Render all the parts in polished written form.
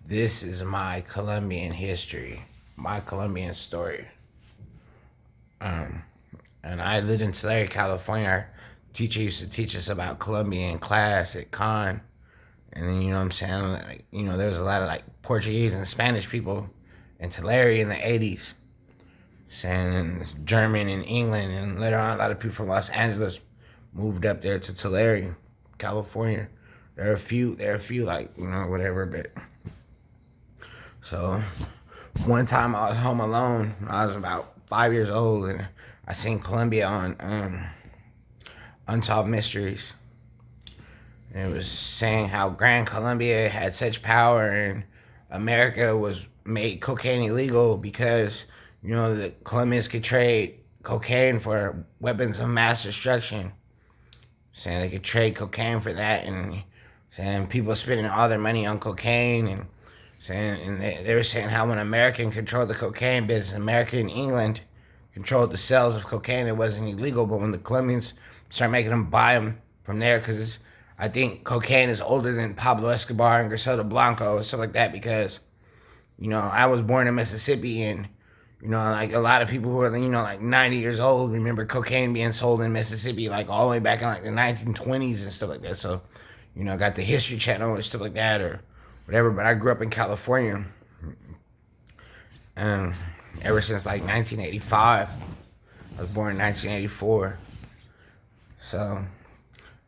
This is my Colombian history, my Colombian story. And I lived in Tulare, California. Our teacher used to teach us about Colombia in class at Con. And then, what I'm saying? Like, there was a lot of like Portuguese and Spanish people in Tulare in the 80s. Saying German in England. And later on, a lot of people from Los Angeles moved up there to Tulare, California. There are a few like, whatever, but so one time I was home alone when I was about 5 years old, and I seen Colombia on Unsolved Mysteries. And it was saying how Grand Colombia had such power, and America was made cocaine illegal because the Colombians could trade cocaine for weapons of mass destruction. Saying they could trade cocaine for that, and saying people spending all their money on cocaine, and they were saying how when American controlled the cocaine business, America and England controlled the sales of cocaine. It wasn't illegal, but when the Colombians started making them buy them from there, because I think cocaine is older than Pablo Escobar and Griselda Blanco and stuff like that. Because I was born in Mississippi, and like a lot of people who are like 90 years old remember cocaine being sold in Mississippi like all the way back in like the 1920s and stuff like that. So got the History Channel and stuff like that or whatever. But I grew up in California, ever since like 1985. I was born in 1984. So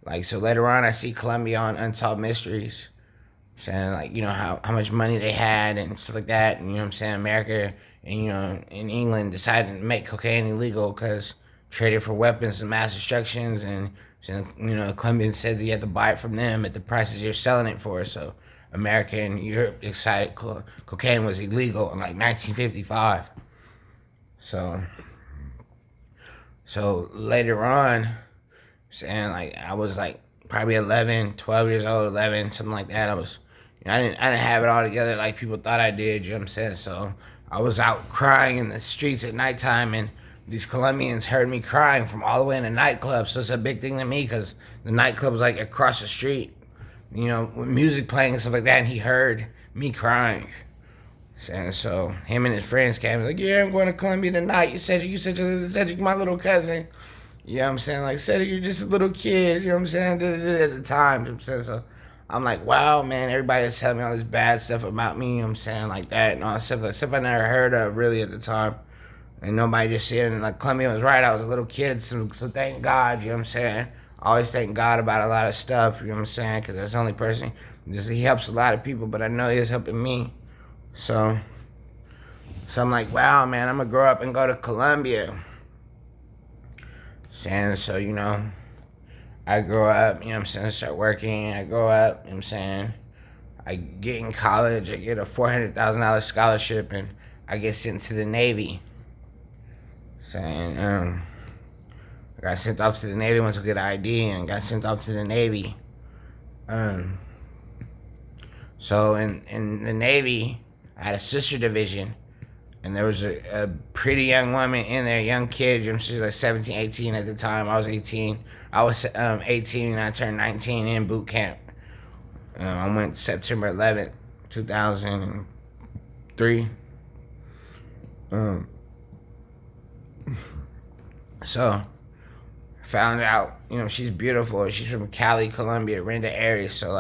later on, I see Colombia on Unsolved Mysteries, saying like how much money they had and stuff like that. And what I'm saying, America and in England decided to make cocaine illegal because traded for weapons and mass destructions. And so, the Colombians said that you have to buy it from them at the prices you're selling it for. So America and Europe decided cocaine was illegal in like 1955. So later on, saying like I was like probably 11, 12 years old, 11, something like that. I didn't have it all together like people thought I did. You know what I'm saying? So I was out crying in the streets at nighttime, and these Colombians heard me crying from all the way in the nightclub. So it's a big thing to me because the nightclub was like across the street, with music playing and stuff like that. And he heard me crying. And so him and his friends came like, yeah, I'm going to Colombia tonight. You said you're my little cousin. You know what I'm saying? Like, said you're just a little kid. You know what I'm saying? At the time. You know what I'm saying? So I'm like, wow, man, everybody was telling me all this bad stuff about me. You know what I'm saying? Like that and all that stuff. Like stuff I never heard of really at the time. And nobody just said, and like Columbia was right. I was a little kid. So thank God. You know what I'm saying? I always thank God about a lot of stuff. You know what I'm saying? Because that's the only person. He helps a lot of people, but I know he was helping me. So I'm like, wow, man, I'm going to grow up and go to Colombia. So, I grow up, start working. I grow up, I get in college. I get a $400,000 scholarship, and I get sent to the Navy. I got sent off to the Navy once I get ID, and got sent off to the Navy. So in the Navy, I had a sister division, and there was a pretty young woman in there, young kid. She was like 17, 18 at the time. I was 18. I was 18 and I turned 19 in boot camp. I went September 11th, 2003. So found out, she's beautiful. She's from Cali, Colombia, Renda area. So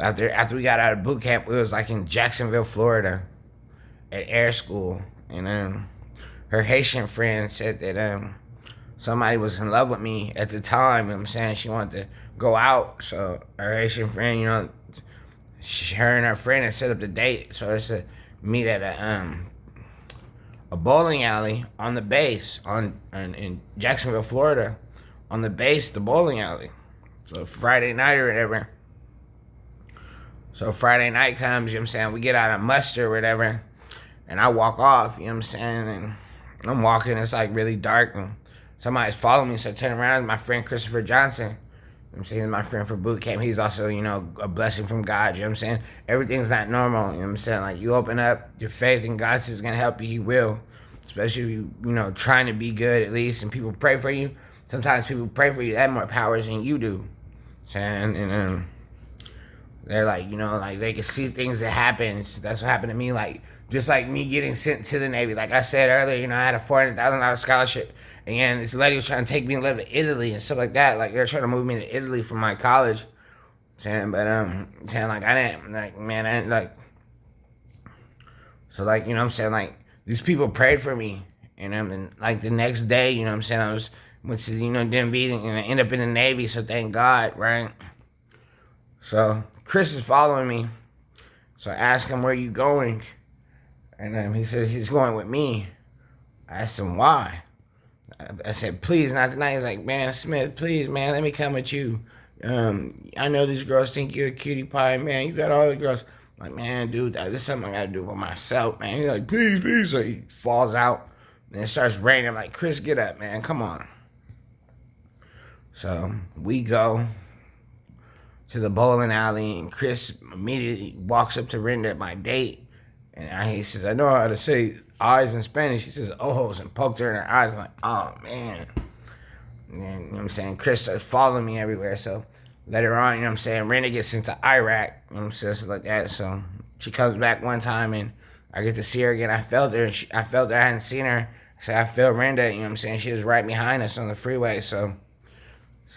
after we got out of boot camp, it was like in Jacksonville, Florida, at air school, and her Haitian friend said that somebody was in love with me at the time. You know what I'm saying, she wanted to go out, so her Haitian friend, her and her friend had set up the date, so it's to meet at a bowling alley on the base in Jacksonville, Florida, on the base, the bowling alley. So Friday night or whatever. So Friday night comes, you know what I'm saying, we get out of muster or whatever, and I walk off, you know what I'm saying, and I'm walking, it's like really dark, and somebody's following me, so I turn around, it's my friend Christopher Johnson, you know what I'm saying, he's my friend for boot camp. He's also, a blessing from God, you know what I'm saying, everything's not normal, you know what I'm saying, like you open up your faith and God's just gonna help you, he will, especially if you, trying to be good at least, and people pray for you. Sometimes people pray for you, they have more powers than you do, saying, and They're like, like they can see things that happen. That's what happened to me. Like, just like me getting sent to the Navy. Like I said earlier, I had a $400,000 scholarship. And this lady was trying to take me to live in Italy and stuff like that. Like, they're trying to move me to Italy from my college. Saying, but, saying, like, I didn't, like, man, I didn't, like, so, like, I'm saying, like, these people prayed for me. And, like, the next day, I'm saying, went to, DMV and I ended up in the Navy, so thank God, right? So, Chris is following me. So I asked him, where you going? And he says he's going with me. I asked him why. I said, please, not tonight. He's like, man, Smith, please, man, let me come with you. I know these girls think you're a cutie pie, man. You got all the girls. I'm like, man, dude, this is something I gotta do for myself, man. He's like, please, please. So he falls out. And it starts raining. I'm like, Chris, get up, man. Come on. So we go to the bowling alley, and Chris immediately walks up to Renda, my date, and he says, I know how to say eyes in Spanish. He says ojos and poked her in her eyes. I'm like, oh man. And then, you know what I'm saying, Chris started following me everywhere. So later on, Renda gets sent to Iraq, stuff like that. So she comes back one time and I get to see her again. I felt her. I hadn't seen her. So I felt Renda, she was right behind us on the freeway. So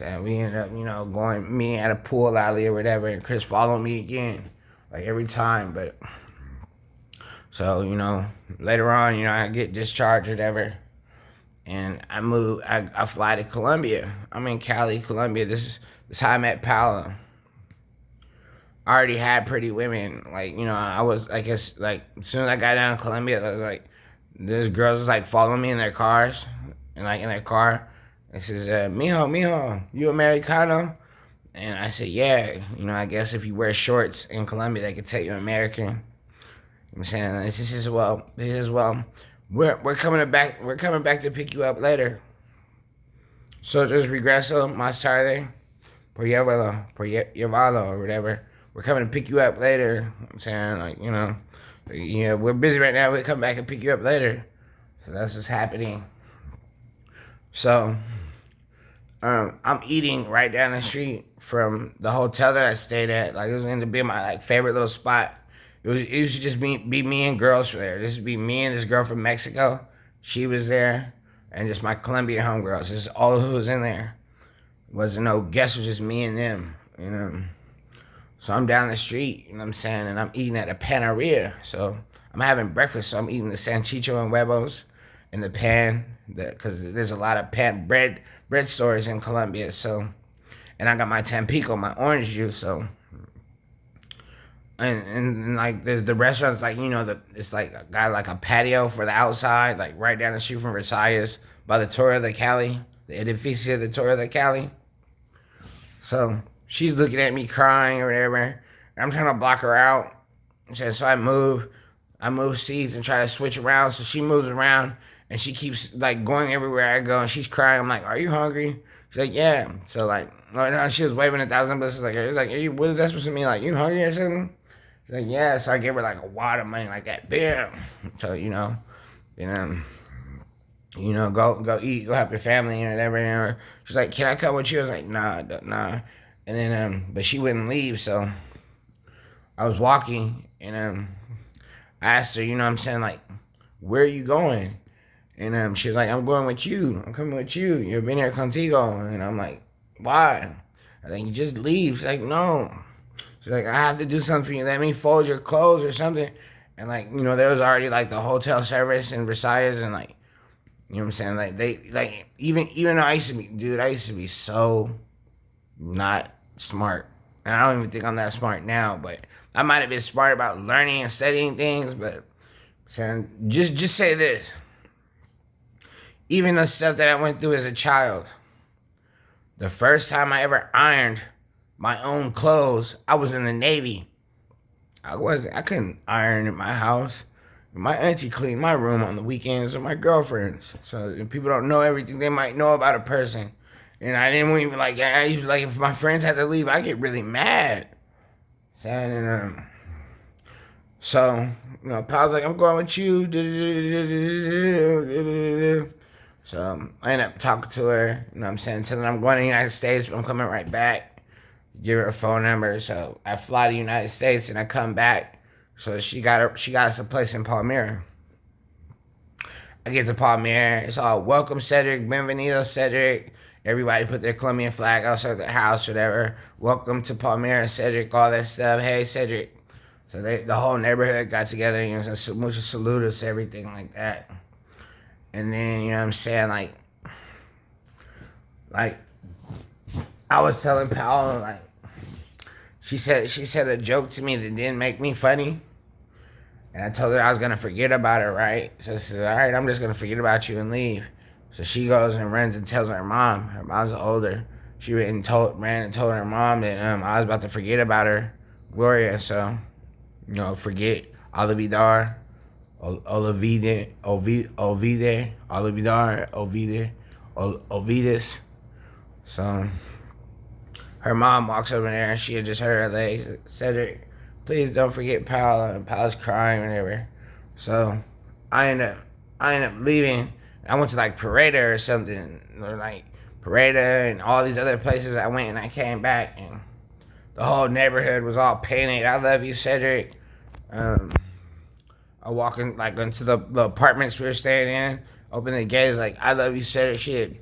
we ended up, going, meeting at a pool alley or whatever, and Chris followed me again, like every time. But, so, later on, I get discharged or whatever, and I fly to Colombia. I'm in Cali, Colombia. This is how I met Paula. I already had pretty women. Like, I was, I guess, like, as soon as I got down to Colombia, I was like, these girls was, like, following me in their cars, and, like, in their car. It says, mijo, you Americano? And I said, yeah. I guess if you wear shorts in Colombia, they could tell you're American. I'm saying, this is well, we're coming back to pick you up later. So just regreso más tarde, por llevarlo, or whatever. We're coming to pick you up later. I'm saying, like, we're busy right now. We'll come back and pick you up later. So that's what's happening. So, I'm eating right down the street from the hotel that I stayed at. Like, it was going to be my, like, favorite little spot. It used to just be me and girls from there. This would be me and this girl from Mexico. She was there. And just my Colombian homegirls. This is all who was in there. Wasn't no guests, was just me and them, So I'm down the street, what I'm saying? And I'm eating at a panaderia. So I'm having breakfast. So I'm eating the sanchicho and huevos in the pan. Because there's a lot of pan bread stores in Colombia. So, and I got my Tampico, my orange juice. So, and like the restaurant's like, it's like got like a patio for the outside, like right down the street from Versailles by the Torre de Cali, the edificio de Torre de Cali. So she's looking at me crying or whatever, and I'm trying to block her out. So I move seats and try to switch around. So she moves around. And she keeps, like, going everywhere I go. And she's crying. I'm like, are you hungry? She's like, yeah. So, like, she was waving 1,000 bucks. Like, what is that supposed to mean? Like, you hungry or something? She's like, yeah. So I gave her, like, a wad of money like that. Bam. So, go eat. Go help your family or whatever. She's like, can I come with you? I was like, nah. And then, but she wouldn't leave. So I was walking. And I asked her, like, where are you going? And she was like, I'm going with you. I'm coming with you. You've been here contigo. And I'm like, why? I think you just leave. She's like, no. She's like, I have to do something for you. Let me fold your clothes or something. And like, there was already like the hotel service in Versailles, and like, what I'm saying? Like even though I used to be so not smart. And I don't even think I'm that smart now, but I might have been smart about learning and studying things, but saying just say this. Even the stuff that I went through as a child, the first time I ever ironed my own clothes, I was in the Navy. I couldn't iron in my house. My auntie cleaned my room on the weekends with my girlfriends. So if people don't know everything they might know about a person. And I didn't even I used if my friends had to leave, I get really mad. So, Pal's like, I'm going with you. So I ended up talking to her, telling her I'm going to the United States, but I'm coming right back. give her a phone number. So I fly to the United States and I come back. So she got us a place in Palmyra. I get to Palmyra. It's all welcome Cedric, bienvenido Cedric. Everybody put their Colombian flag outside their house, whatever. Welcome to Palmyra, Cedric, all that stuff. Hey, Cedric. So the whole neighborhood got together, you know, muchos saludos, everything like that. And then, you know what I'm saying, like I was telling Paola, like, she said a joke to me that didn't make me funny. And I told her I was going to forget about her, right? So she said, all right, I'm just going to forget about you and leave. So she goes and runs and tells her mom. Her mom's older. She ran and told her mom that I was about to forget about her, Gloria. So, you know, forget, olvidar, olvides, olvides. So her mom walks over there and she had just heard her legs. Cedric, please don't forget Paola. And Paola's crying or whatever. So I end up leaving. I went to like Pareda or something, or like Pareda and all these other places I went, and I came back and the whole neighborhood was all painted. I love you, Cedric. I walk in like into the apartments we were staying in, open the gates like I love you, Cedric. She had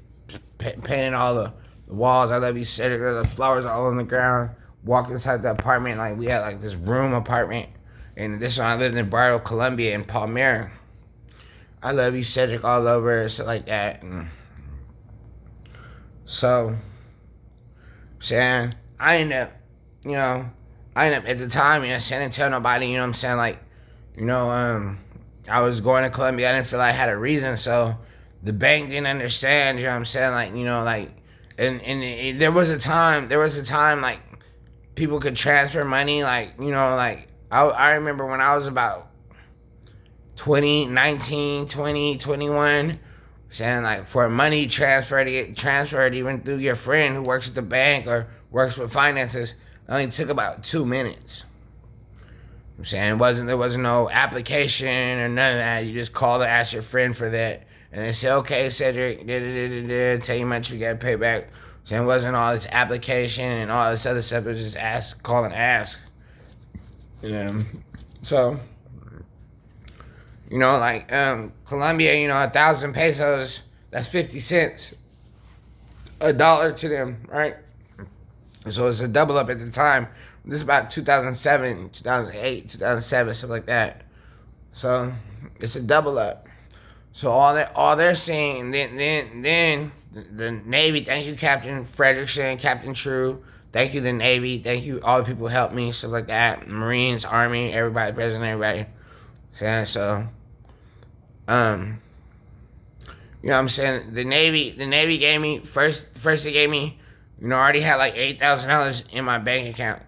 painted all the walls. I love you, Cedric. There's the flowers all on the ground. Walk inside the apartment like we had like this room apartment, and this one I lived in Barrio Colombian in Palmyra. I love you, Cedric, all over, stuff like that. And so, saying, I end up at the time, you know, I didn't tell nobody, you know what I'm saying, like, you know, I was going to Colombia, I didn't feel like I had a reason, so the bank didn't understand, you know what I'm saying, like, you know, like, and there was a time, like, people could transfer money, like, you know, like, I remember when I was about 20, 19, 20, 21, saying like for money transfer to get transferred even through your friend who works at the bank or works with finances, it only took about 2 minutes. I'm saying there wasn't no application or none of that. You just call to ask your friend for that, and they say, okay, Cedric, tell you how much you got to pay back. So it wasn't all this application and all this other stuff. It was just call and ask. So. You know, like Colombia, you know, 1,000 pesos, that's 50 cents. $1 to them, right? So it's a double up at the time. This is about 2007, 2008, 2007, something like that. So it's a double up. So all they're seeing, then the Navy, thank you, Captain Frederickson, Captain True, thank you, the Navy, thank you, all the people who helped me, stuff like that. Marines, Army, everybody, President, everybody. So, you know what I'm saying? The Navy gave me first. They gave me, you know, I already had like $8,000 in my bank account.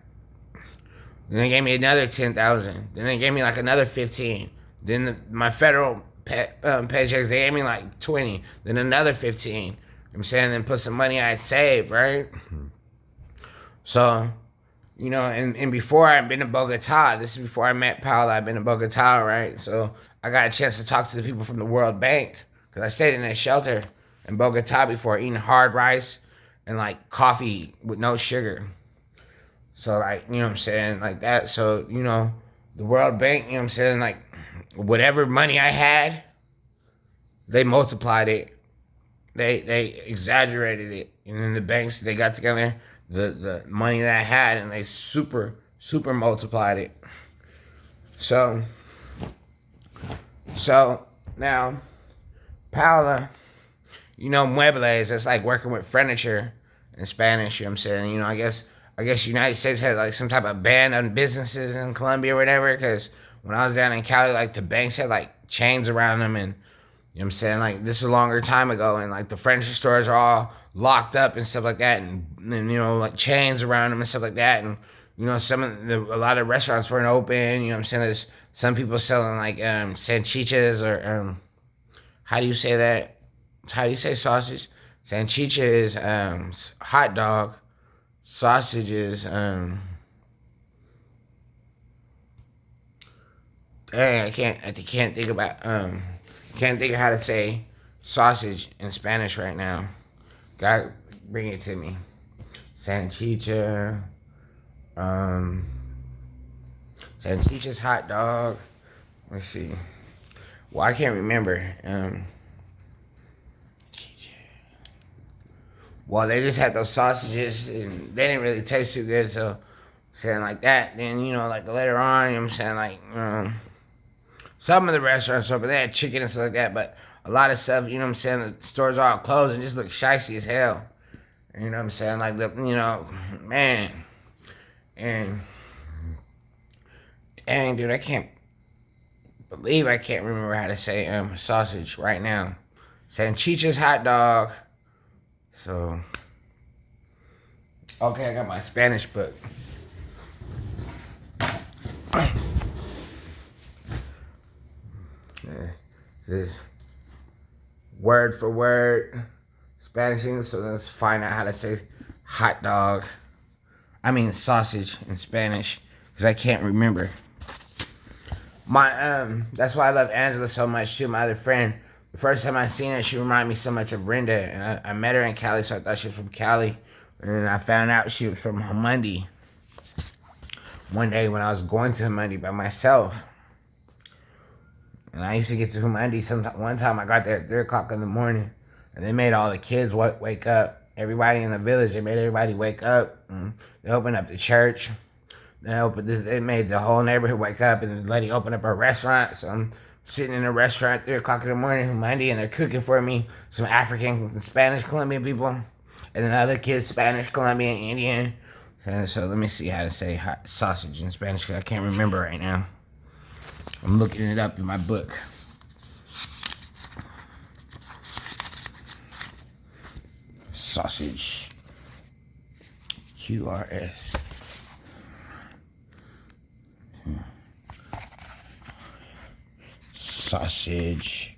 Then they gave me another 10,000. Then they gave me like another 15. Then my federal paychecks, they gave me like 20. Then another 15. You know what I'm saying, then put some money I saved, right? So. You know, and before I'd been to Bogota, this is before I met Paola, I'd been to Bogota, right? So I got a chance to talk to the people from the World Bank, because I stayed in a shelter in Bogota before, eating hard rice and like coffee with no sugar. So like, you know what I'm saying, like that. So, you know, the World Bank, you know what I'm saying, like whatever money I had, they multiplied it. They exaggerated it. And then the banks, they got together the money that I had, and they super multiplied it. So now Paola, you know, muebles, that's like working with furniture in Spanish, you know what I'm saying? You know, I guess United States has like some type of ban on businesses in Colombia or whatever, because when I was down in Cali, like the banks had like chains around them, and you know what I'm saying? Like, this is a longer time ago, and, like, the furniture stores are all locked up and stuff like that, and you know, like, chains around them and stuff like that, and, you know, a lot of restaurants weren't open, you know what I'm saying? There's some people selling, like, sanchichas, or, how do you say that? How do you say sausage? Sanchicha is, hot dog. Sausage is, dang, I can't think about, can't think of how to say sausage in Spanish right now. God, bring it to me. Sanchicha. Um, Sanchicha's hot dog. Let's see. Well, I can't remember. Well, they just had those sausages, and they didn't really taste too good, so saying like that. Then, like later on, you know what I'm saying, like, some of the restaurants open, they had chicken and stuff like that, but a lot of stuff, you know what I'm saying, the stores are all closed and just look shicey as hell. You know what I'm saying, like, man. And, dang, dude, I can't believe I can't remember how to say sausage right now. Sanchicha's hot dog. So, okay, I got my Spanish book. This word for word Spanish English. So let's find out how to say hot dog. I mean sausage in Spanish, because I can't remember. That's why I love Angela so much too. My other friend. The first time I seen her, she reminded me so much of Brenda, and I met her in Cali, so I thought she was from Cali, and then I found out she was from Hamundi. One day when I was going to Hamundi by myself, and I used to get to Hamundi one time I got there at 3 o'clock in the morning, and they made all the kids wake up. Everybody in the village, they made everybody wake up. They opened up the church. They made the whole neighborhood wake up, and the lady opened up her restaurant. So I'm sitting in a restaurant at 3 o'clock in the morning, Hamundi, and they're cooking for me some African, Spanish, Colombian people, and then other kids, Spanish, Colombian, Indian. So let me see how to say hot sausage in Spanish, because I can't remember right now. I'm looking it up in my book. Sausage. QRS. Sausage.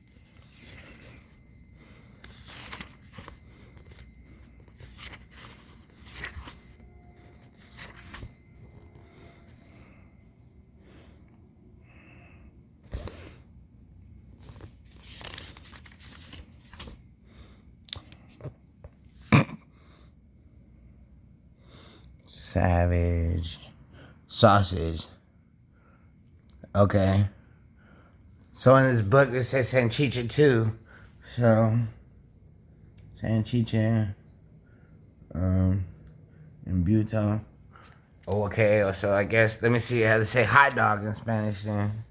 Savage. Sausage. Okay. So in this book it says Sanchicha too. So Sanchicha. And Buto. Okay, so I guess let me see how to say hot dog in Spanish then.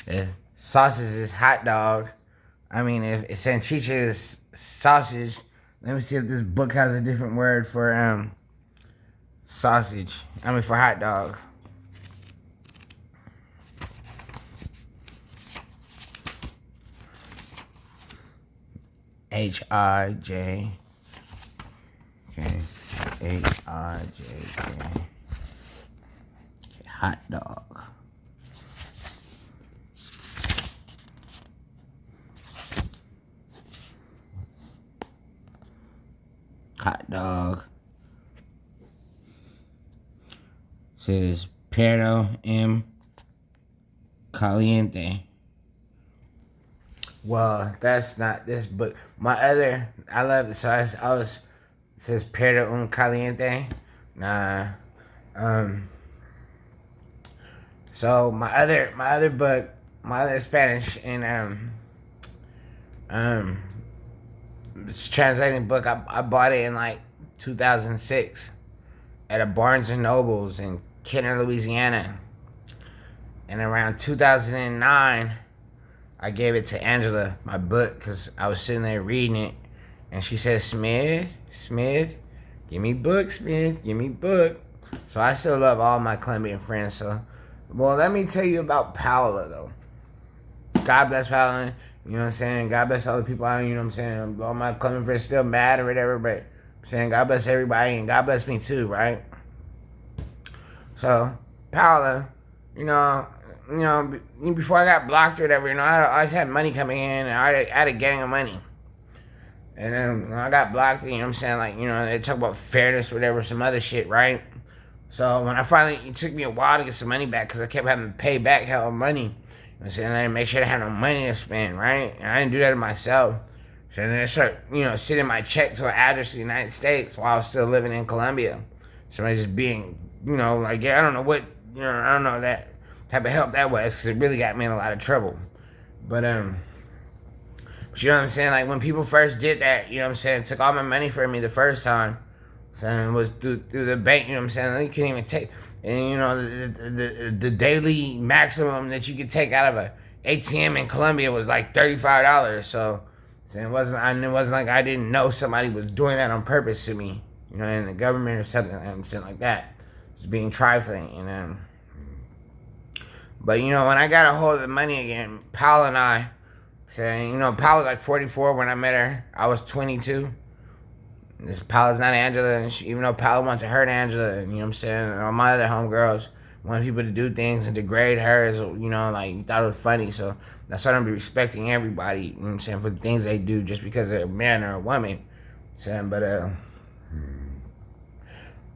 If sausage is hot dog. I mean if Sanchicha is sausage. Let me see if this book has a different word for sausage. I mean for hot dog. H-I-J. Okay. H-I-J-K. Okay. Hot dog. Hot dog. Says Perro M. Caliente. Well, that's not this book. I love it. So it says Perro un Caliente. Nah. So my other book, my other Spanish and it's translating book. I bought it in like 2006 at a Barnes and Nobles in Kenner, Louisiana. And around 2009. I gave it to Angela, my book, because I was sitting there reading it. And she said, Smith, give me book, Smith, give me book. So I still love all my Colombian friends. So, well, let me tell you about Paola, though. God bless Paola, you know what I'm saying? God bless all the people out, you know what I'm saying? All my Colombian friends still mad or whatever, but I'm saying God bless everybody, and God bless me too, right? So, Paola, before I got blocked or whatever, I always had money coming in, and I had a gang of money. And then when I got blocked, you know what I'm saying, like, they talk about fairness or whatever, some other shit, right? So when it took me a while to get some money back, because I kept having to pay back hell of money. You know what I'm saying? I didn't make sure I had no money to spend, right? And I didn't do that to myself. So then I started, sending my check to an address in the United States while I was still living in Colombia. So I was just being like, I don't know what, I don't know that type of help that was, because it really got me in a lot of trouble. But, you know what I'm saying? Like, when people first did that, you know what I'm saying, took all my money from me the first time, and it was through the bank, you know what I'm saying? You couldn't even take, and, the daily maximum that you could take out of a ATM in Colombia was like $35. So it wasn't like I didn't know somebody was doing that on purpose to me, in the government or something like that. It's being trifling, But, when I got a hold of the money again, Paul and I, saying, Paul was like 44 when I met her. I was 22. This Paula's not Angela, and even though Paula wanted to hurt Angela, and, you know what I'm saying, and all my other homegirls wanted people to do things and degrade her, as, like, thought it was funny. So that's why I'm be respecting everybody, you know what I'm saying, for the things they do just because they're a man or a woman. But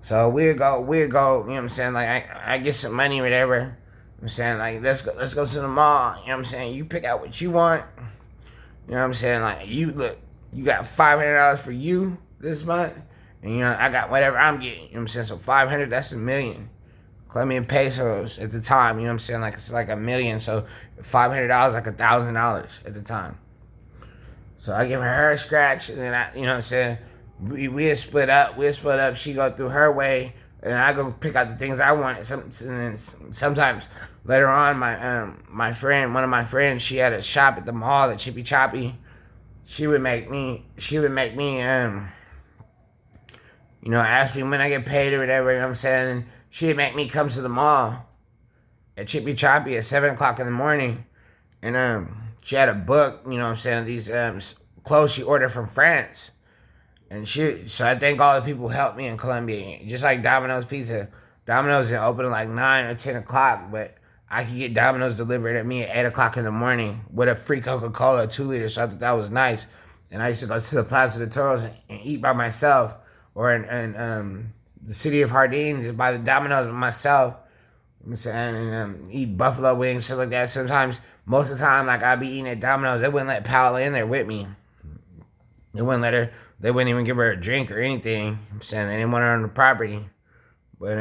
so we'd go, you know what I'm saying, like, I get some money or whatever. You know what I'm saying, like, let's go to the mall. You know what I'm saying? You pick out what you want. You know what I'm saying? Like, you got $500 for you this month, and I got whatever I'm getting. You know what I'm saying? So 500, that's a million Colombian pesos at the time. You know what I'm saying? Like, it's like a million. So $500 like $1,000 at the time. So I give her a scratch, and then you know what I'm saying? We had split up. She go through her way, and I go pick out the things I want. Sometimes later on, my friend, one of my friends, she had a shop at the mall at Chippy Choppy. She would make me ask me when I get paid or whatever. You know what I'm saying? She'd make me come to the mall at Chippy Choppy at 7 o'clock in the morning, and she had a book. You know what I'm saying? These clothes she ordered from France. And so I thank all the people who helped me in Colombia. Just like Domino's Pizza. Domino's didn't open at like 9 or 10 o'clock, but I could get Domino's delivered at me at 8 o'clock in the morning with a free Coca-Cola 2 liters. So I thought that was nice. And I used to go to the Plaza de Toros and eat by myself. Or in the city of Jardín, just buy the Domino's by myself. And eat buffalo wings, stuff like that. Sometimes, most of the time, like, I'd be eating at Domino's. They wouldn't let Paola in there with me. They wouldn't let her. They wouldn't even give her a drink or anything. I'm saying they didn't want her on the property. But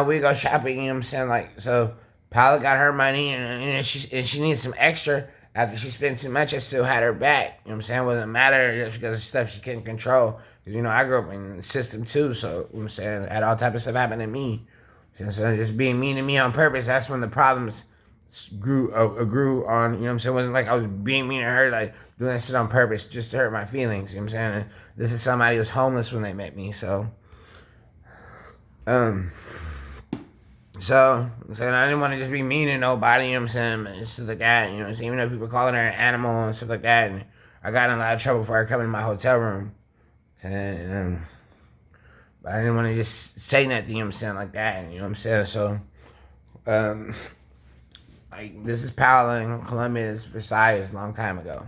we go shopping, you know what I'm saying? Like, so Paula got her money, and she needs some extra. After she spent too much, I still had her back. You know what I'm saying? It wasn't matter just because of stuff she couldn't control. Because, I grew up in the system too, so, you know what I'm saying, I had all type of stuff happen to me. So just being mean to me on purpose, that's when the problems grew on, you know what I'm saying? It wasn't like I was being mean to her, like doing that shit on purpose just to hurt my feelings, you know what I'm saying? And this is somebody who was homeless when they met me, so I didn't want to just be mean to nobody, you know what I'm saying? It's just like that, you know what I'm saying? Even though people calling her an animal and stuff like that, and I got in a lot of trouble for her coming to my hotel room. But I didn't want to just say nothing, you know what I'm saying, like that, you know what I'm saying? So, like, this is Paola in Colombia's Versailles a long time ago.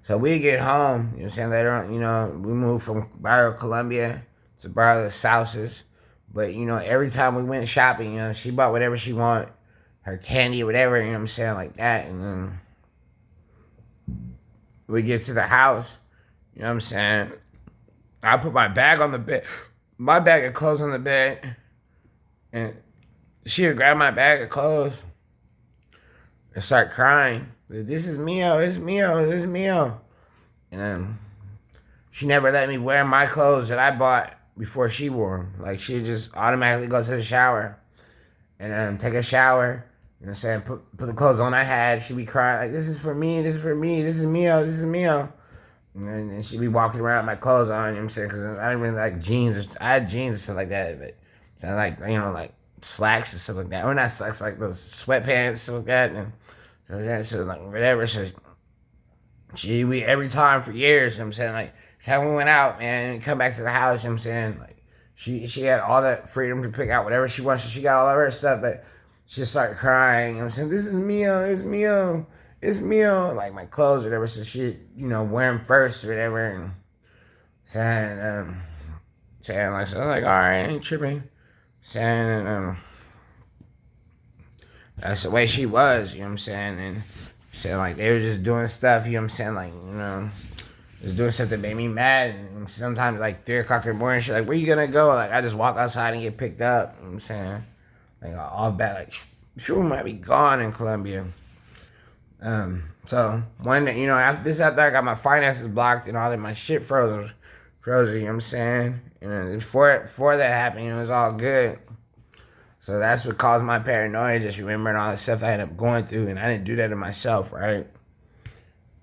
So we get home, you know what I'm saying, later on, we moved from Barrio Colombia to Barrio de Sauces. But, every time we went shopping, she bought whatever she wanted, her candy or whatever, you know what I'm saying, like that. And then we get to the house, you know what I'm saying, I put my bag on the bed, my bag of clothes on the bed, and she would grab my bag of clothes and start crying. This is Mio, it's Mio, this is Mio. And she never let me wear my clothes that I bought before she wore them. Like, she'd just automatically go to the shower and take a shower. You know what I'm saying? Put the clothes on I had. She'd be crying, like, this is for me, this is for me, this is Mio, this is Mio. And she'd be walking around with my clothes on, you know what I'm saying? Because I didn't really like jeans. I had jeans and stuff like that, but so I like, like slacks and stuff like that. Or not slacks, like those sweatpants, stuff like that. And so like, whatever. So we every time for years, you know what I'm saying? Like, time we went out, man, and come back to the house, you know what I'm saying? Like, she had all that freedom to pick out whatever she wants. So she got all of her stuff, but she just started crying. You know what I'm saying? This is Mio, it's Mio, it's Mio. Like, my clothes or whatever. So she, wear them first or whatever. And saying like, so I'm like, all right, I ain't tripping. Saying, that's the way she was, you know what I'm saying? And saying, like, they were just doing stuff, you know what I'm saying? Like, was doing something that made me mad. And sometimes, like, 3 o'clock in the morning, she's like, where you gonna go? Like, I just walk outside and get picked up. You know what I'm saying? Like, all bad. Like, sure, might be gone in Colombia. So, this after I got my finances blocked and all that, my shit frozen, you know what I'm saying? And before that happened, it was all good. So that's what caused my paranoia, just remembering all the stuff I ended up going through, and I didn't do that to myself, right?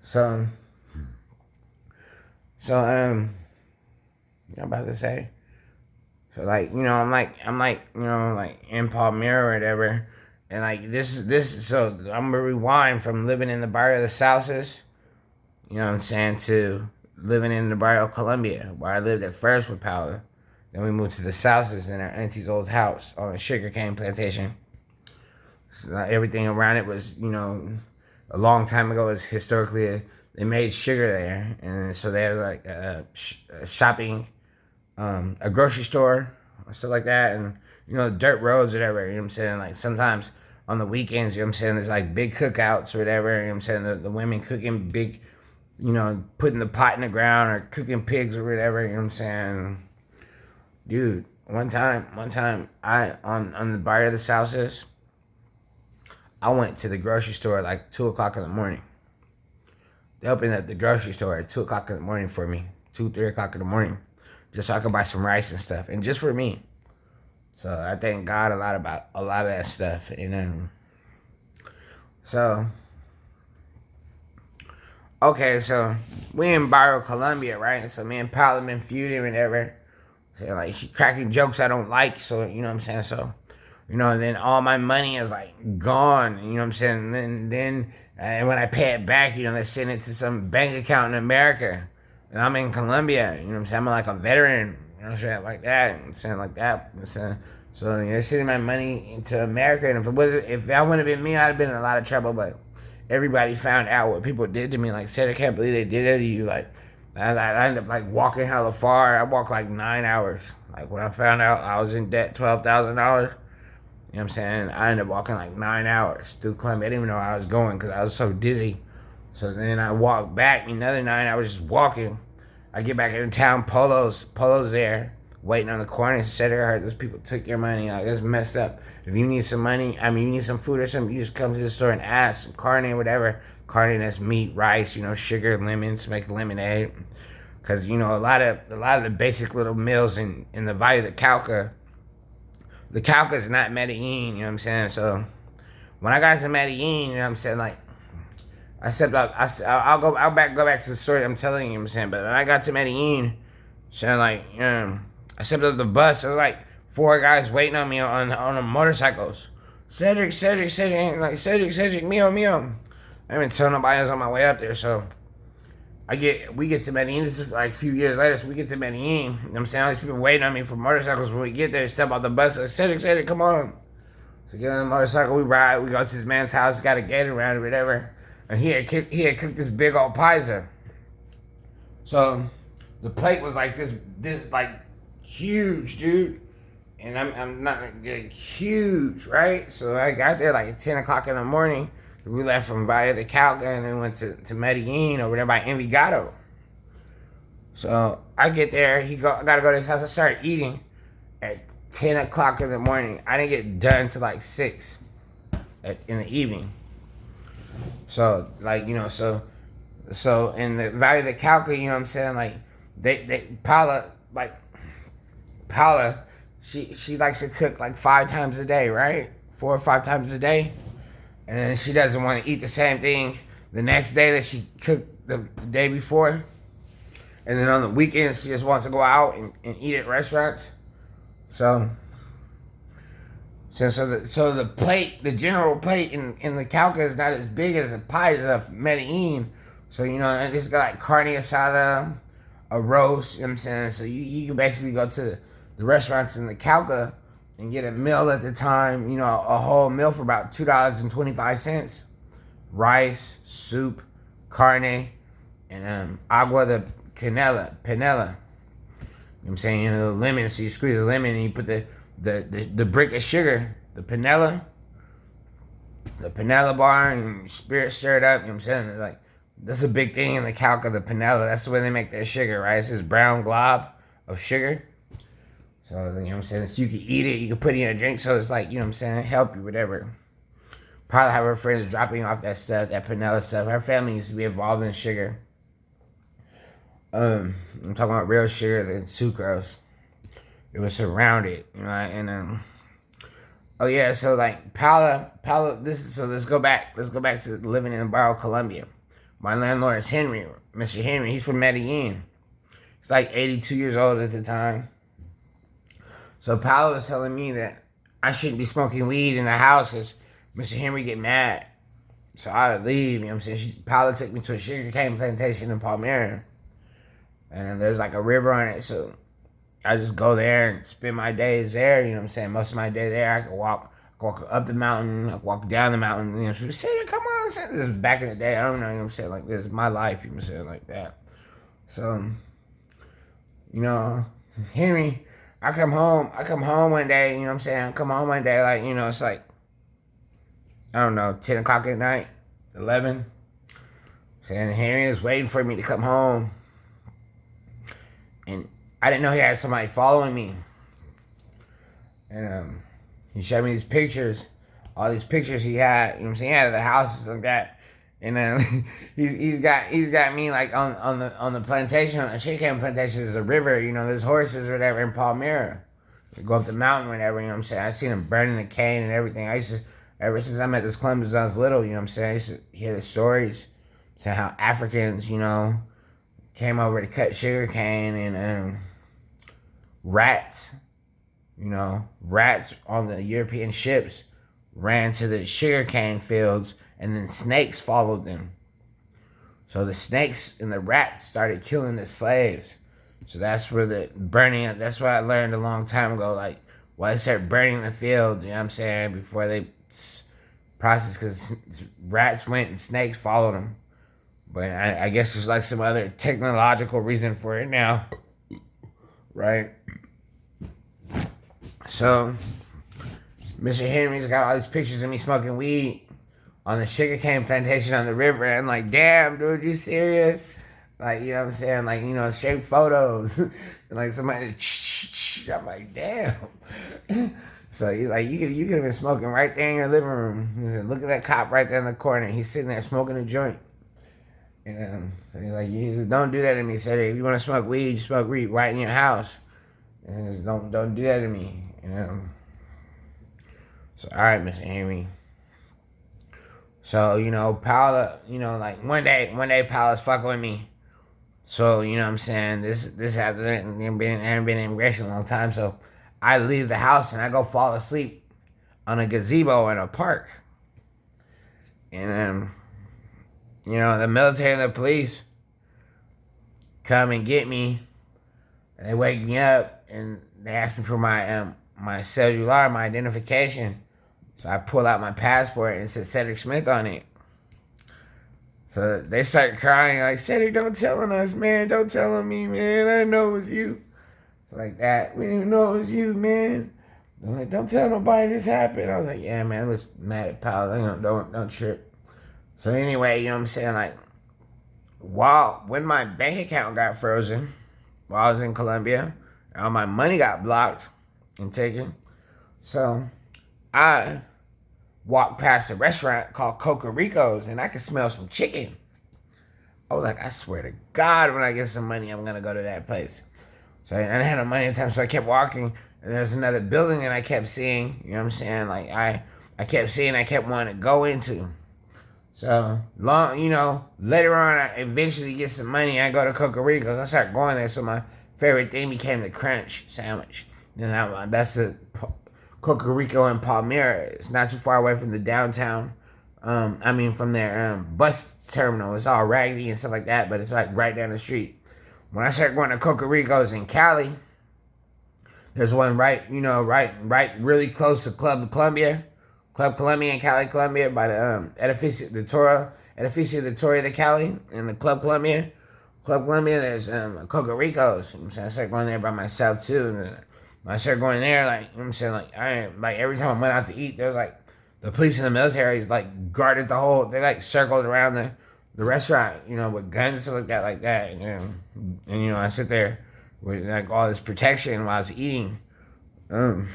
So, I'm about to say, so like, I'm like, like in Palmyra or whatever, and like so I'm gonna rewind from living in the barrio of the Souths, you know what I'm saying, to living in the barrio of Colombia, where I lived at first with Paula. Then we moved to the Souths in our auntie's old house on a sugarcane plantation. So everything around it was, a long time ago was historically, they made sugar there. And so they had like a shopping, a grocery store, stuff like that. And, dirt roads or whatever, you know what I'm saying? Like sometimes on the weekends, you know what I'm saying, there's like big cookouts or whatever, you know what I'm saying? The women cooking big, putting the pot in the ground or cooking pigs or whatever, you know what I'm saying? Dude, one time, I on the barrio of the Souths, I went to the grocery store at like 2 o'clock in the morning. They opened up the grocery store at 2 o'clock in the morning for me, 3 o'clock in the morning, just so I could buy some rice and stuff, and just for me. So I thank God about a lot of that stuff, So, okay, so we in barrio Colombia, right? So me and Paula been feuding and whatever. So like she cracking jokes I don't like, so you know what I'm saying. So, then all my money is like gone. You know what I'm saying. And then when I pay it back, they send it to some bank account in America, and I'm in Colombia. You know what I'm saying. I'm like a veteran. You know what I'm saying, like that. I'm saying like that. So they're sending my money into America, and if that wouldn't have been me, I'd have been in a lot of trouble. But everybody found out what people did to me. Like said, I can't believe they did that to you. Like. I ended up like walking hella far. I walked like 9 hours. Like when I found out I was in debt $12,000, you know what I'm saying? I ended up walking like 9 hours through Columbia. I didn't even know where I was going because I was so dizzy. So then I walked back another 9 hours just walking. I get back in town, Polo's there, waiting on the corner. Said I heard those people took your money. Like that's messed up. If you need some money, you need some food or something, you just come to the store and ask some carne or whatever. Carne, that's meat, rice, sugar, lemons, make lemonade. Cause a lot of the basic little meals in the Valle de Cauca. The Cauca is not Medellin, you know what I'm saying? So when I got to Medellin, you know what I'm saying, like I stepped up. I'll go back to the story I'm telling you, you know what I'm saying. But when I got to Medellin, so like I stepped up the bus. There was like 4 guys waiting on me on motorcycles. Cedric, Mio. I haven't told nobody I was on my way up there, so we get to Medellin. This is like a few years later, so we get to Medellin. You know what I'm saying? All these people waiting on me for motorcycles. When we get there, step off the bus. Like, Cedric, come on. So get on the motorcycle, we ride. We go to this man's house, got a gate around it, whatever. And he had cooked this big old pizza. So the plate was like this like huge, dude. And I'm not like, huge, right? So I got there like at 10 o'clock in the morning. We left from Valle de Cauca and then went to Medellin over there by Envigado. So I get there. I gotta go to his house. I started eating at 10 o'clock in the morning. I didn't get done till like 6 in the evening. So like so in the Valle de Cauca, you know what I'm saying? Like Paula, she likes to cook like 5 times a day, right? 4 or 5 times a day. And then she doesn't want to eat the same thing the next day that she cooked the day before. And then on the weekends, she just wants to go out and eat at restaurants. So the plate, the general plate in the Cauca is not as big as the pies of Medellin. So, I just got like carne asada, a roast, you know what I'm saying? So you can basically go to the restaurants in the Cauca and get a meal at the time, a whole meal for about $2.25. Rice, soup, carne, and agua de panela. You know what I'm saying? The lemon, so you squeeze the lemon and you put the brick of sugar, the panela bar, and spirit stir it up, you know what I'm saying? Like That's a big thing in the calc of the panela. That's the way they make their sugar, right? It's this brown glob of sugar. So, you know what I'm saying? So you can eat it, you can put it in a drink, so it's like, you know what I'm saying, help you, whatever. Probably have her friends dropping off that stuff, that panela stuff. Her family used to be involved in sugar. I'm talking about real sugar than sucrose. It was surrounded, you know, and oh yeah, so like Paula, let's go back to living in Barrio, Colombia. My landlord is Henry, Mr. Henry. He's from Medellin. He's like 82 years old at the time. So Paula was telling me that I shouldn't be smoking weed in the house because Mr. Henry get mad. So I would leave, you know what I'm saying? Paula took me to a sugarcane plantation in Palmyra. And then there's like a river on it, so I just go there and spend my days there, you know what I'm saying? Most of my day there, I could walk up the mountain, I could walk down the mountain, you know, say, come on, this is back in the day, I don't know, you know what I'm saying? Like, this is my life, you know what I'm saying, like that. So, you know, Henry, I come home one day, you know what I'm saying? I come home one day, like, you know, it's like, I don't know, 10 o'clock at night, 11. Saying Henry is waiting for me to come home. And I didn't know he had somebody following me. And he showed me these pictures, all these pictures he had, you know what I'm saying, out of the houses like that. And he's got me like on the plantation, on the sugarcane plantation. There's a river, you know, there's horses or whatever in Palmyra. We go up the mountain, whatever, you know what I'm saying. I seen him burning the cane and everything. I used to, ever since I met this Colombian since I was little, you know what I'm saying. I used to hear the stories, saying how Africans, you know, came over to cut sugar cane and rats, you know, rats on the European ships ran to the sugarcane fields and then snakes followed them. So the snakes and the rats started killing the slaves. So that's where the burning, that's what I learned a long time ago, like why they started burning the fields, you know what I'm saying, before they processed, because rats went and snakes followed them. But I guess there's like some other technological reason for it now, right? So, Mr. Henry's got all these pictures of me smoking weed on the sugarcane plantation on the river. And like, damn, dude, you serious? Like, you know what I'm saying? Like, you know, straight photos. And like somebody, I'm like, damn. So he's like, you could have been smoking right there in your living room. He said, look at that cop right there in the corner. He's sitting there smoking a joint. And so he's like, you just don't do that to me. He said, if you want to smoke weed, you smoke weed right in your house. And just don't do that to me. So, all right, Mr. Henry. So, you know, Paula, you know, like one day Paula's fucking with me. So, you know what I'm saying? This after I haven't been in immigration a long time. So I leave the house and I go fall asleep on a gazebo in a park. And you know, the military and the police come and get me. And they wake me up and they ask me for my cellular, my identification. So I pull out my passport and it says Cedric Smith on it. So they start crying like, Cedric, don't tell on us, man. Don't tell on me, man. I didn't know it was you. So like that. We didn't even know it was you, man. They're like, don't tell nobody this happened. I was like, yeah, man. I was mad at Paul. You know, don't trip. So anyway, you know what I'm saying? Like, when my bank account got frozen while I was in Colombia, all my money got blocked and taken. So I walked past a restaurant called Coca Rico's and I could smell some chicken. I was like, I swear to God, when I get some money, I'm going to go to that place. So I didn't have no money at the time, so I kept walking. And there's another building that I kept seeing, you know what I'm saying? Like, I kept seeing, I kept wanting to go into. So, you know, later on, I eventually get some money. I go to Coca Rico's. I start going there. So my favorite thing became the Crunch sandwich. And that's the Coca Rico in Palmyra. It's not too far away from the downtown. From their bus terminal. It's all raggedy and stuff like that, but it's like right down the street. When I start going to Coca Rico's in Cali, there's one right really close to Club Colombian in Cali, Colombia, by the Edificio de Torre de Cali, and the Club Colombian. There's Coca Rico's. You know what I'm saying? I started going there by myself too. And when I started going there, like, you know what I'm saying, like every time I went out to eat, there was like the police and the military like guarded they like circled around the restaurant, with guns and stuff like that, and I sit there with like all this protection while I was eating. Um,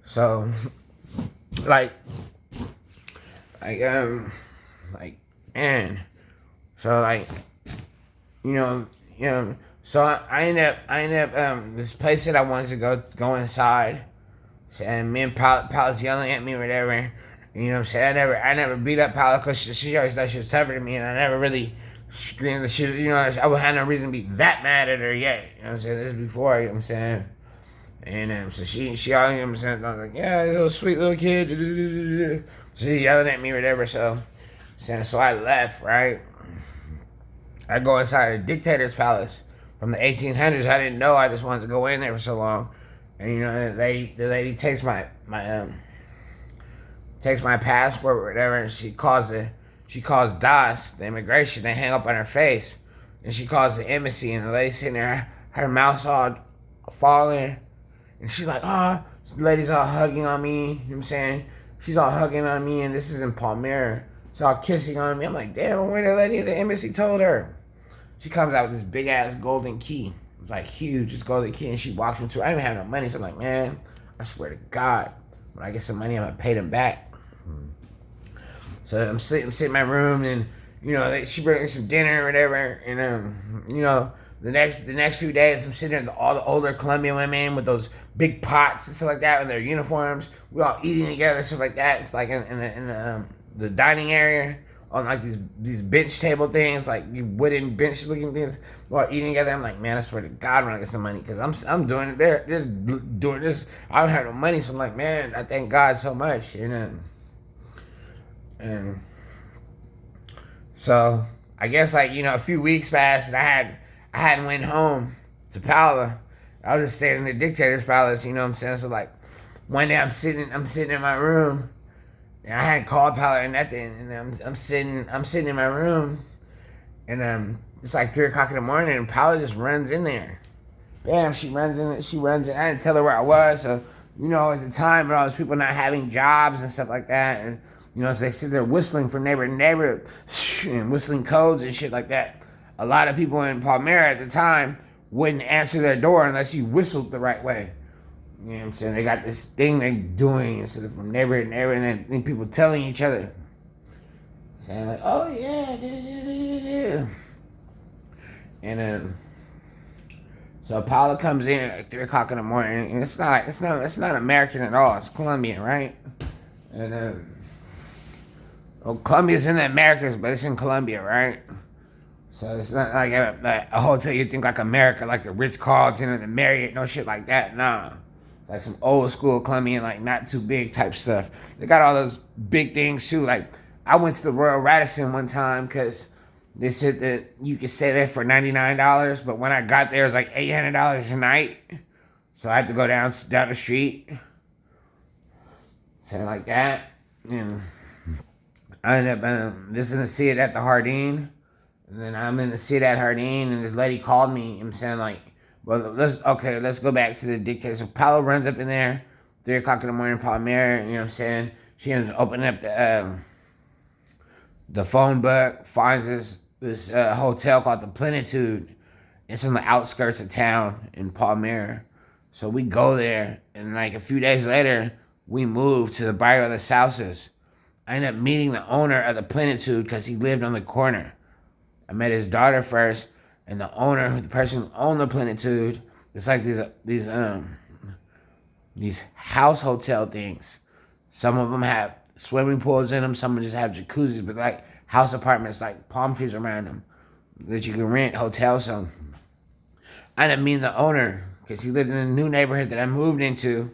so like like like man, so like you know so I ended up this place that I wanted to go inside, and me and Paula was yelling at me or whatever. You know what I'm saying? I never beat up Paula because she always thought she was tougher than me, and I never really screamed the shit. I would have no reason to be that mad at her yet. You know what I'm saying? This is before, you know what I'm saying? And so she all, you know what I'm saying? I was like, yeah, this little sweet little kid. She's yelling at me or whatever, so I left, right? I go inside a dictator's palace from the 1800s. I didn't know. I just wanted to go in there for so long. And the lady takes my passport or whatever, and she calls DAS, the immigration. They hang up on her face, and she calls the embassy, and the lady sitting there, her mouth's all falling, and she's like, oh, the lady's all hugging on me. You know what I'm saying? She's all hugging on me, and this is in Palmyra. She's all kissing on me. I'm like, damn, where the lady at the embassy told her? She comes out with this big ass golden key. It's like huge, this golden key, and she walks into it. I didn't have no money, so I'm like, man, I swear to God, when I get some money, I'm gonna pay them back. So I'm sitting in my room, and she brings me some dinner or whatever, and the next few days I'm sitting there with all the older Colombian women with those big pots and stuff like that in their uniforms. We all eating together, stuff like that. It's like in the dining area on like these bench table things, like wooden bench looking things. We're all eating together. I'm like, man, I swear to God, when I get some money, because I'm doing it there, just doing this. I don't have no money, so I'm like, man, I thank God so much, And so I guess a few weeks passed, and I hadn't went home to Paula. I was just staying in the dictator's palace, you know what I'm saying? So like one day I'm sitting in my room, and I hadn't called Paula or nothing, and I'm sitting in my room, and it's like 3:00 in the morning, and Paula just runs in there. Bam, she runs in. I didn't tell her where I was, so at the time, all those people not having jobs and stuff like that, and so they sit there whistling from neighbor to neighbor and whistling codes and shit like that. A lot of people in Palmyra at the time wouldn't answer their door unless you whistled the right way. You know what I'm saying? They got this thing they're doing instead of from neighbor to neighbor, and then people telling each other. Saying like, oh yeah. And so Paula comes in at 3:00 in the morning, and it's not American at all. It's Colombian, right? And Colombia's in the Americas, but it's in Colombia, right? So it's not like a hotel you think like America, like the Ritz-Carlton or the Marriott, no shit like that. Nah. It's like some old school Colombian, like not too big type stuff. They got all those big things too. Like I went to the Royal Radisson one time because they said that you could stay there for $99, but when I got there it was like $800 a night. So I had to go down the street. Something like that. And I ended up listening to see it at the Hardin. And then I'm in the seat at Hardin, and this lady called me. I'm saying like, well, let's go back to the dictator. So Paolo runs up in there, 3:00 in the morning, Palmyra. You know what I'm saying? She ends up opening up the phone book, finds this hotel called the Plenitude. It's on the outskirts of town in Palmyra. So we go there, and like a few days later, we move to the Barrio de las Salsas. I ended up meeting the owner of the Plenitude because he lived on the corner. I met his daughter first, and the person who owned the Plenitude, it's like these house hotel things. Some of them have swimming pools in them. Some just have jacuzzis, but like house apartments, like palm trees around them that you can rent hotels. So I ended up meeting the owner because he lived in a new neighborhood that I moved into,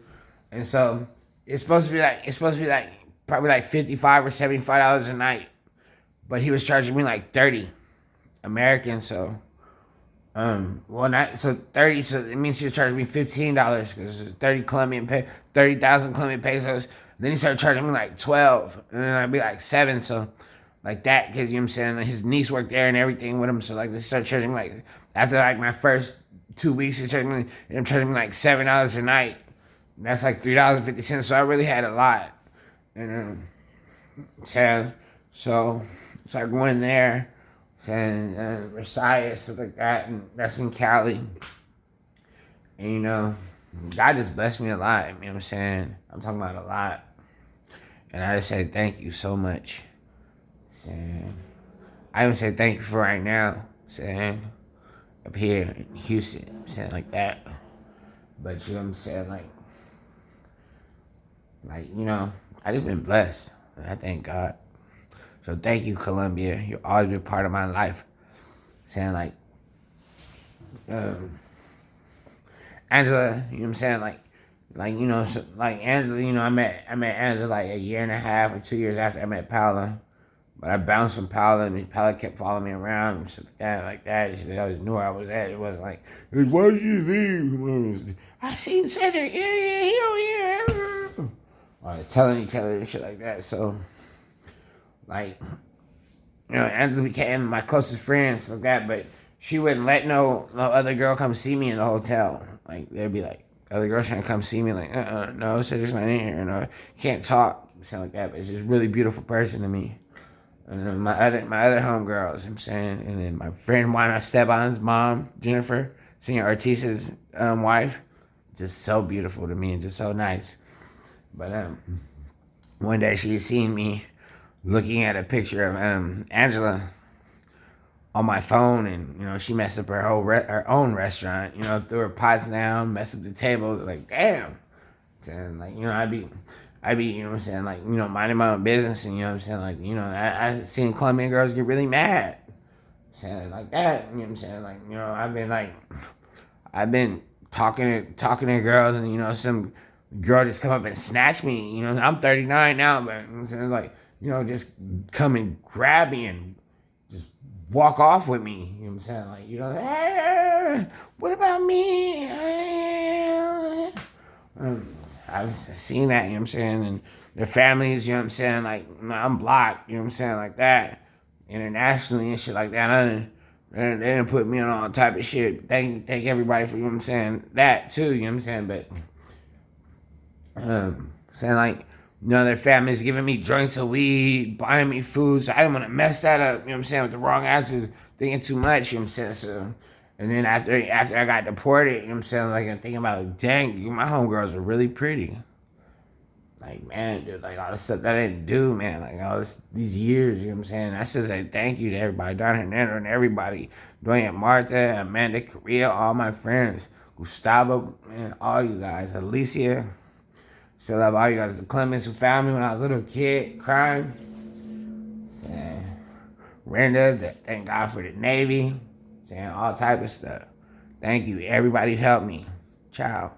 and so it's supposed to be like probably like $55 or $75 a night, but he was charging me like 30 American. So 30. So it means he was charging me $15 because it's 30,000 Colombian pesos. Then he started charging me like 12, and then I'd be like 7. So like that, because you know what I'm saying, like his niece worked there and everything with him. So like they started charging me like after like my first 2 weeks, I'm charging me like $7 a night. That's like $3.50. So I really had a lot. And So start going there, saying Versailles, stuff like that, and that's in Cali. And God just blessed me a lot. You know what I'm saying? I'm talking about a lot. And I just say thank you so much. Saying I even say thank you for right now. Saying up here in Houston, saying like that. But you know what I'm saying? I just been blessed. I thank God. So thank you, Colombia. You've always been part of my life. Saying um, Angela, you know what I'm saying? Angela, I met Angela like a year and a half or 2 years after I met Paula. But I bounced from Paula, and Paula kept following me around and shit like that. She always knew where I was at. It wasn't like, why did you leave? I seen Cedric. Yeah, he over here. Or telling each other and shit like that. So, Angela became my closest friend, stuff like that. But she wouldn't let no other girl come see me in the hotel. Like, they'd be like, other girls trying to come see me, like, no, Cedric's not in here. No, can't talk, something like that. But she's a really beautiful person to me. And then my other homegirls, you know what I'm saying? And then my friend Juana Esteban's mom, Jennifer, Senor Ortiz's wife, just so beautiful to me and just so nice. But one day she seen me looking at a picture of Angela on my phone, and she messed up her her own restaurant. Threw her pots down, messed up the tables. Like, damn. And I be, you know what I'm saying, minding my own business, and you know what I'm saying, I seen Colombian girls get really mad. Saying like that, you know what I'm saying, I've been talking to girls, and some girl just come up and snatch me. I'm 39 now, but you know what I'm saying, just come and grab me and just walk off with me. You know what I'm saying, hey, what about me? I've seen that, you know what I'm saying, and their families, you know what I'm saying, I'm blocked, you know what I'm saying, like that, internationally and shit like that. They didn't put me on all type of shit. Thank everybody for, you know what I'm saying, that too, you know what I'm saying, but, saying their families giving me joints of weed, buying me food, so I didn't want to mess that up, you know what I'm saying, with the wrong attitude, thinking too much, you know what I'm saying, so. And then after I got deported, you know what I'm saying, I'm thinking about, dang, my homegirls are really pretty. Man, dude, all the stuff that I didn't do, man, all these years, you know what I'm saying. I should say thank you to everybody, Don Hernando and everybody, Doña Marta, Amanda, Korea, all my friends, Gustavo, man, all you guys, Alicia, still love all you guys, the Clemens who found me when I was a little kid, crying. Saying, Renda, thank God for the Navy. Saying all type of stuff. Thank you. Everybody help me. Ciao.